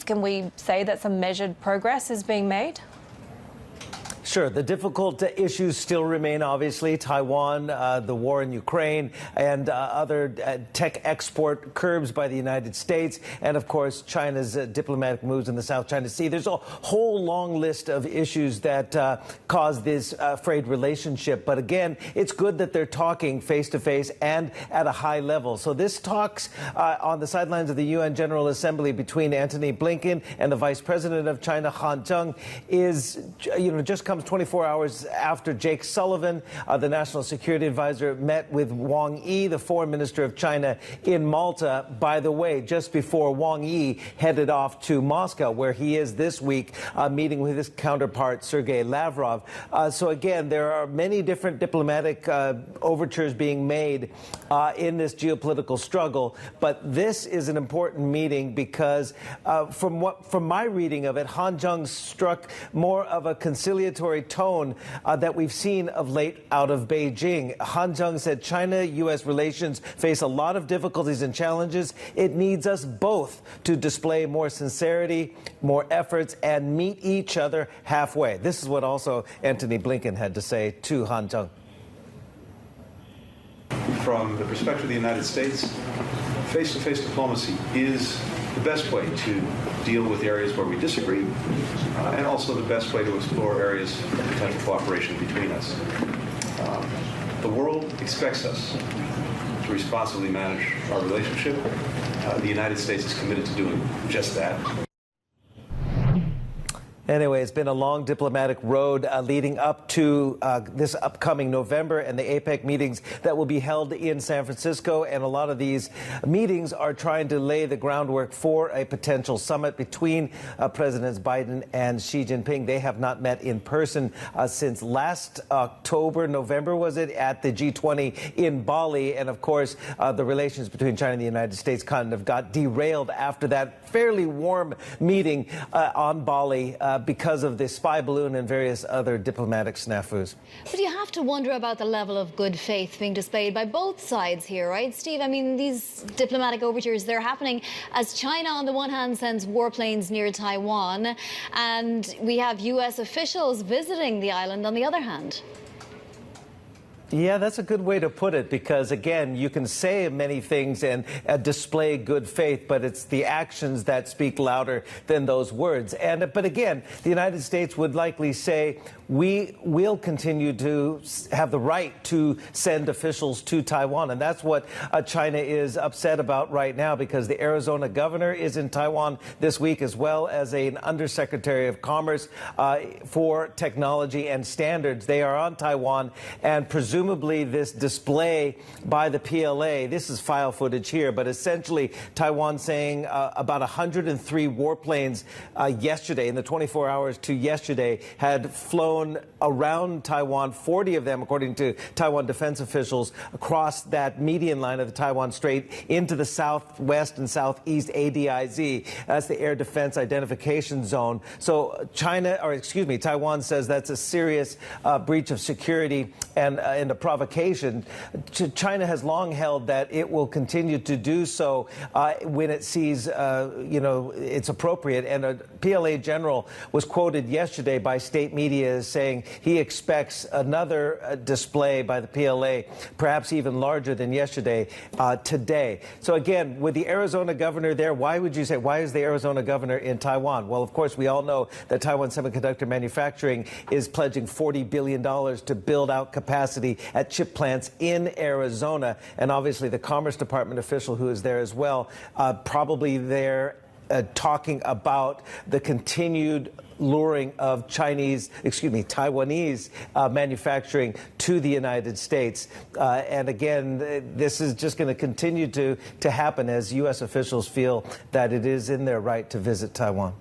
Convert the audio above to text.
month. Can we say that some measured progress is being made? Sure. The difficult issues still remain, obviously. Taiwan, the war in Ukraine, and other tech export curbs by the United States, and, of course, China's diplomatic moves in the South China Sea. There's a whole long list of issues that cause this frayed relationship. But, again, it's good that they're talking face-to-face and at a high level. So this talks on the sidelines of the UN General Assembly between Antony Blinken and the Vice President of China, Zheng, is, just comes 24 hours after Jake Sullivan, the National Security Advisor, met with Wang Yi, the Foreign Minister of China, in Malta, by the way, just before Wang Yi headed off to Moscow, where he is this week, meeting with his counterpart, Sergei Lavrov. So, again, there are many different diplomatic overtures being made in this geopolitical struggle. But this is an important meeting because, from my reading of it, Han Zheng struck more of a conciliatory tone that we've seen of late out of Beijing. Han Zheng said China-U.S. relations face a lot of difficulties and challenges. It needs us both to display more sincerity, more efforts, and meet each other halfway. This is what also Antony Blinken had to say to Han Zheng. From the perspective of the United States, face-to-face diplomacy is the best way to deal with areas where we disagree, and also the best way to explore areas of potential cooperation between us. The world expects us to responsibly manage our relationship. The United States is committed to doing just that. Anyway, it's been a long diplomatic road leading up to this upcoming November and the APEC meetings that will be held in San Francisco. And a lot of these meetings are trying to lay the groundwork for a potential summit between Presidents Biden and Xi Jinping. They have not met in person since last October, November, was it, at the G20 in Bali. And, of course, the relations between China and the United States kind of got derailed after that fairly warm meeting on Bali because of the spy balloon and various other diplomatic snafus. But you have to wonder about the level of good faith being displayed by both sides here, right, Steve? I mean, these diplomatic overtures, they're happening as China, on the one hand, sends warplanes near Taiwan, and we have U.S. officials visiting the island on the other hand. Yeah, that's a good way to put it, because, again, you can say many things and display good faith, but it's the actions that speak louder than those words. But again, the United States would likely say, we will continue to have the right to send officials to Taiwan. And that's what China is upset about right now, because the Arizona governor is in Taiwan this week, as well as an undersecretary of Commerce for Technology and Standards. They are on Taiwan, and presumably this display by the PLA, this is file footage here, but essentially Taiwan saying about 103 warplanes yesterday, in the 24 hours to yesterday, had flown around Taiwan, 40 of them, according to Taiwan defense officials, across that median line of the Taiwan Strait into the southwest and southeast ADIZ. That's the Air Defense Identification Zone. So Taiwan says that's a serious breach of security and a provocation. China has long held that it will continue to do so when it sees, it's appropriate. And a PLA general was quoted yesterday by state media as saying he expects another display by the PLA, perhaps even larger than yesterday, today. So again, with the Arizona governor there, why is the Arizona governor in Taiwan? Well, of course, we all know that Taiwan Semiconductor Manufacturing is pledging $40 billion to build out capacity at chip plants in Arizona. And obviously the Commerce Department official who is there as well, probably there talking about the continued luring of Taiwanese manufacturing to the United States. And again, this is just going to continue to happen as U.S. officials feel that it is in their right to visit Taiwan.